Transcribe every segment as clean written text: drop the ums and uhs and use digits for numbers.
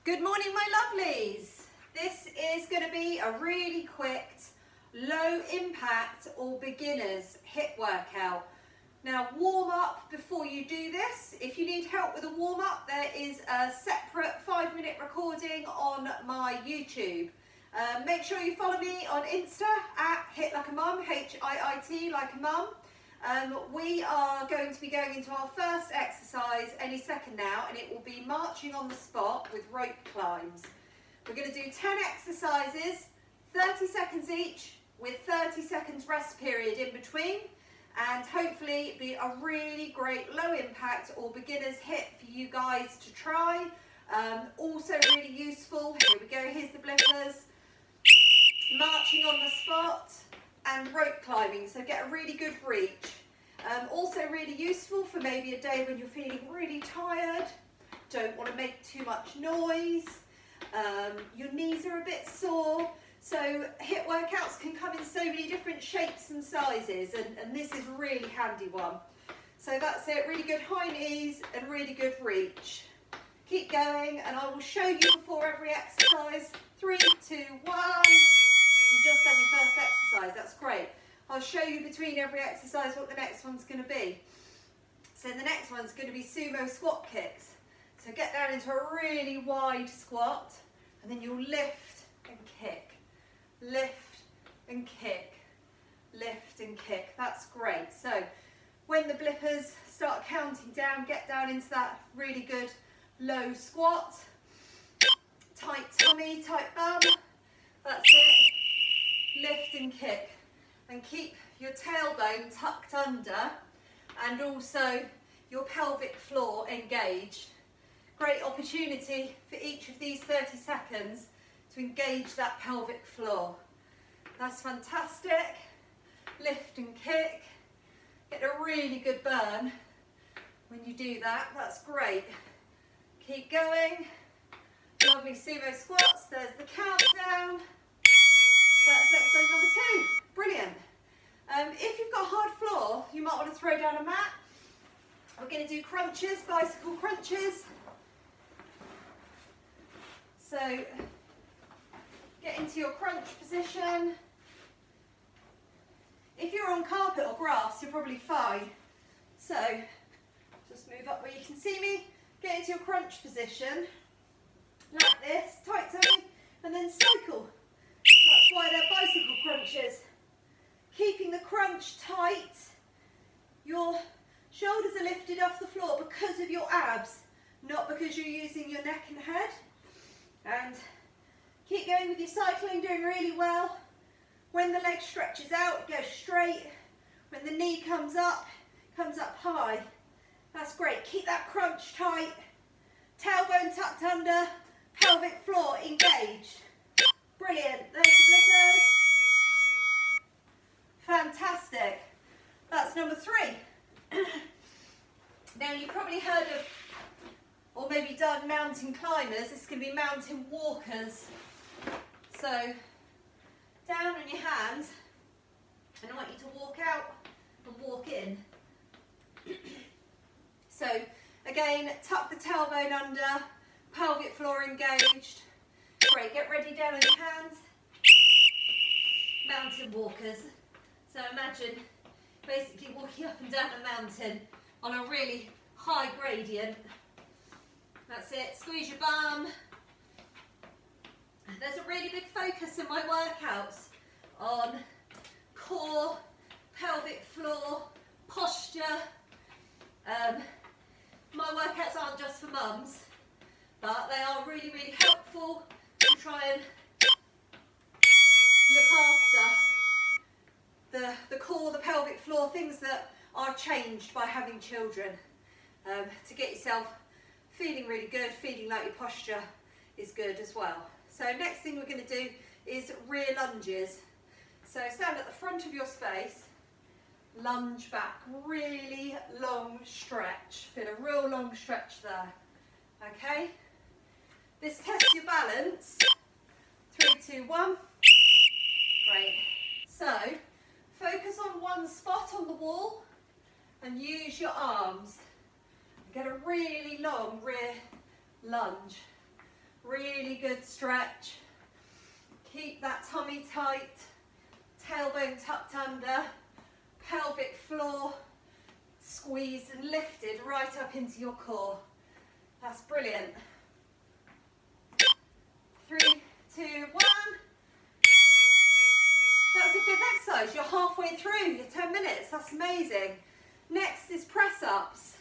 Good morning, my lovelies. This is going to be a really quick, low impact or beginners HIIT workout. Now warm up before you do this. If you need help with a warm up, there is a separate 5-minute recording on my YouTube. Make sure you follow me on Insta at HIIT Like a Mum, HIIT Like a Mum. We are going to be going into our first exercise any second now, and it will be marching on the spot with rope climbs. We're going to do 10 exercises, 30 seconds each, with 30 seconds rest period in between, and hopefully be a really great low impact or beginners HIIT for you guys to try. Also really useful, here we go, here's the blippers, marching on the spot and rope climbing, so get a really good reach. Also really useful for maybe a day when you're feeling really tired, don't want to make too much noise, your knees are a bit sore. So HIIT workouts can come in so many different shapes and sizes, and this is a really handy one. So that's it, really good high knees and really good reach. Keep going, and I will show you before every exercise. 3, 2, 1. You just done your first exercise, that's great. I'll show you between every exercise what the next one's going to be. So the next one's going to be sumo squat kicks. So get down into a really wide squat, and then you'll lift and kick. Lift and kick, lift and kick. That's great. So when the blippers start counting down, get down into that really good low squat. Tight tummy, tight bum. That's it. Lift and kick. And keep your tailbone tucked under and also your pelvic floor engaged. Great opportunity for each of these 30 seconds to engage that pelvic floor. That's fantastic. Lift and kick. Get a really good burn when you do that. That's great. Keep going. Lovely sumo squats. There's the countdown. That's exercise number 2. Brilliant. If you've got a hard floor, you might want to throw down a mat. We're going to do crunches, bicycle crunches. So get into your crunch position. If you're on carpet or grass, you're probably fine. So just move up where you can see me. Get into your crunch position, like this, tight tummy, and then cycle. That's why they're bicycle crunches. Keeping the crunch tight. Your shoulders are lifted off the floor because of your abs, not because you're using your neck and head. And keep going with your cycling, doing really well. When the leg stretches out, it goes straight. When the knee comes up high. That's great. Keep that crunch tight. Tailbone tucked under, pelvic floor engaged. Brilliant. There's the blippers. Fantastic. That's number 3. Now you've probably heard of, or maybe done mountain climbers. This is going to be mountain walkers. So down on your hands, and I want you to walk out and walk in. So again, tuck the tailbone under, pelvic floor engaged. Great, get ready down on your hands. Mountain walkers. So imagine basically walking up and down a mountain on a really high gradient. That's it, squeeze your bum. There's a really big focus in my workouts on core, pelvic floor, posture. My workouts aren't just for mums, but they are really, really helpful to try and look after the core, the pelvic floor, things that are changed by having children, to get yourself feeling really good, feeling like your posture is good as well. So next thing we're going to do is rear lunges. So stand at the front of your space, lunge back, really long stretch. Feel a real long stretch there. Okay? This tests your balance. 3, 2, 1. Great. So focus on one spot on the wall and use your arms. Get a really long rear lunge. Really good stretch. Keep that tummy tight, tailbone tucked under, pelvic floor squeezed and lifted right up into your core. That's brilliant. 3, 2, 1. That's a fifth exercise. You're halfway through your 10 minutes. That's amazing. Next is press ups.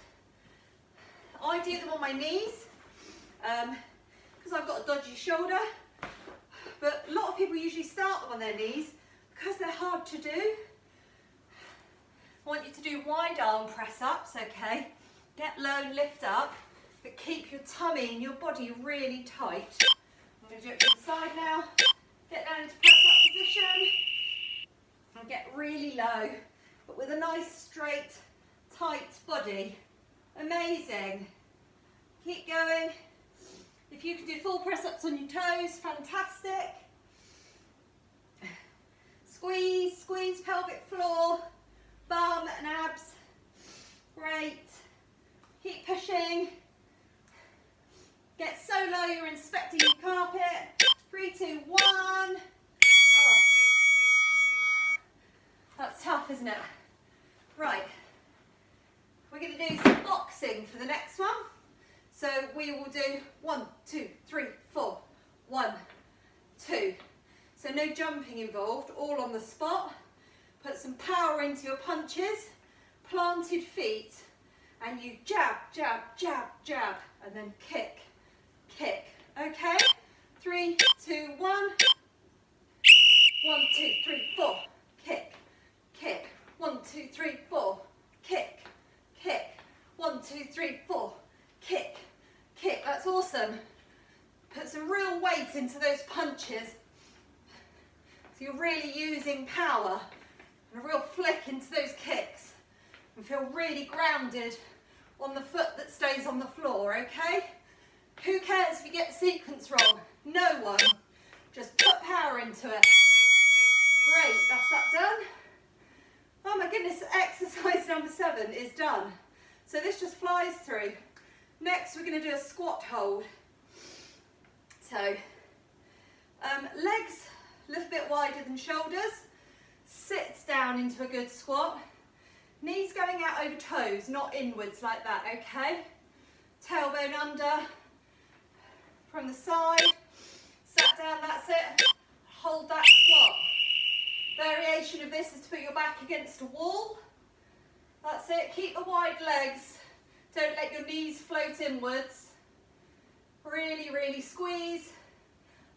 I do them on my knees because I've got a dodgy shoulder, but a lot of people usually start them on their knees because they're hard to do. I want you to do wide arm press ups, okay? Get low and lift up, but keep your tummy and your body really tight. I'm going to do it from the side now. Get down into press up position and get really low, but with a nice straight, tight body. Amazing. Keep going. If you can do full press ups on your toes, fantastic. Squeeze, squeeze pelvic floor, bum and abs. Great. Keep pushing. Get so low you're inspecting your carpet. 3, 2, 1. Oh. That's tough, isn't it? Right. We're going to do some boxing for the next one. So we will do 1, 2, 3, 4. 1, 2. So no jumping involved, all on the spot. Put some power into your punches, planted feet, and you jab, jab, jab, jab, and then kick, kick. Okay? 3, 2, 1. 1, 2, 3, 4. Kick, kick. 1, 2, 3, 4. Kick, kick. 1, 2, 3, 4. Kick, kick. That's awesome. Put some real weight into those punches. So you're really using power and a real flick into those kicks. And feel really grounded on the foot that stays on the floor, okay? Who cares if you get the sequence wrong? No one. Just put power into it. Great, that's that done. Oh my goodness, exercise number 7 is done. So this just flies through. Next we're going to do a squat hold. So legs a little bit wider than shoulders. Sit down into a good squat. Knees going out over toes, not inwards like that, okay? Tailbone under, from the side, sat down, that's it. Hold that squat. Variation of this is to put your back against a wall. That's it, keep the wide legs. Don't let your knees float inwards. Really, really squeeze.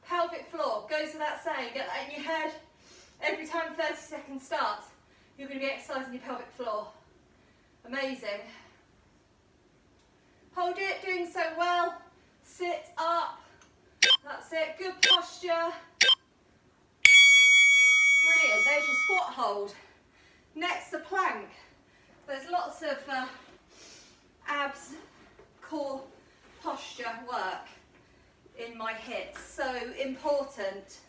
Pelvic floor, goes without saying, get that in your head. Every time 30 seconds starts, you're going to be exercising your pelvic floor. Amazing. Hold it, doing so well. Sit up. That's it, good posture. Brilliant, there's your squat hold. Next, a plank. There's lots of abs, core, posture work in my HIIT, so important.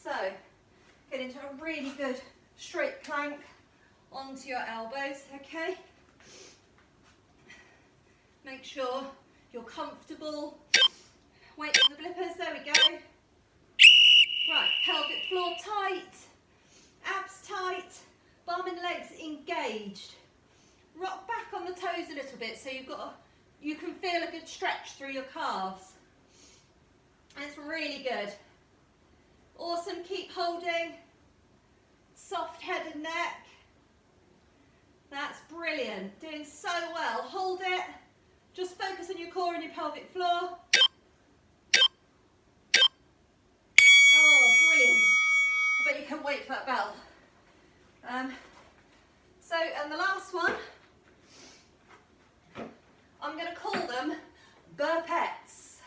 So, get into a really good straight plank onto your elbows, okay? Make sure you're comfortable. Wait for the blippers, there we go. Right, pelvic floor tight, abs tight, bum and legs engaged. Rock back on the toes a little bit so you can feel a good stretch through your calves. It's really good. Awesome, keep holding. Soft head and neck. That's brilliant, doing so well. Hold it. Just focus on your core and your pelvic floor. Oh, brilliant. I bet you can't wait for that bell. And the last one, I'm going to call them burpettes.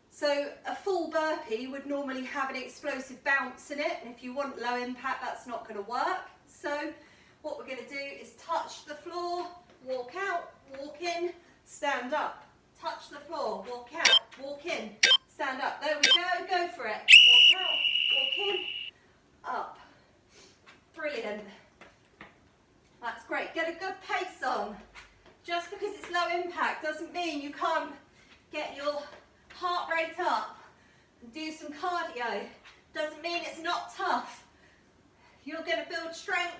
So a full burpee would normally have an explosive bounce in it, and if you want low impact, that's not going to work. So what we're going to do is touch the floor, walk out, walk in, stand up. Touch the floor, walk out, walk in, stand up. There we go, go for it. Walk out, walk in, up. Brilliant. That's great. Get a good pace on. Just because it's low impact doesn't mean you can't get your heart rate up and do some cardio. Doesn't mean it's not tough. You're going to build strength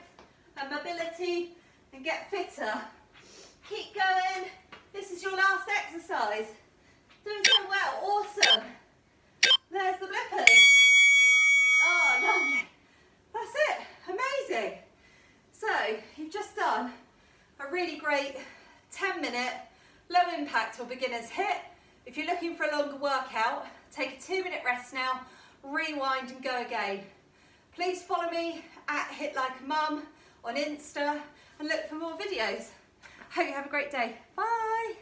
and mobility and get fitter. Keep going. This is your last exercise. Doing so well. Awesome. There's the blippers. Oh, lovely. That's it. Amazing. So you've just done a really great 10-minute low impact or beginner's HIIT. If you're looking for a longer workout, take a 2-minute rest now, rewind and go again. Please follow me at HIIT Like a Mum on Insta and look for more videos. Hope you have a great day. Bye.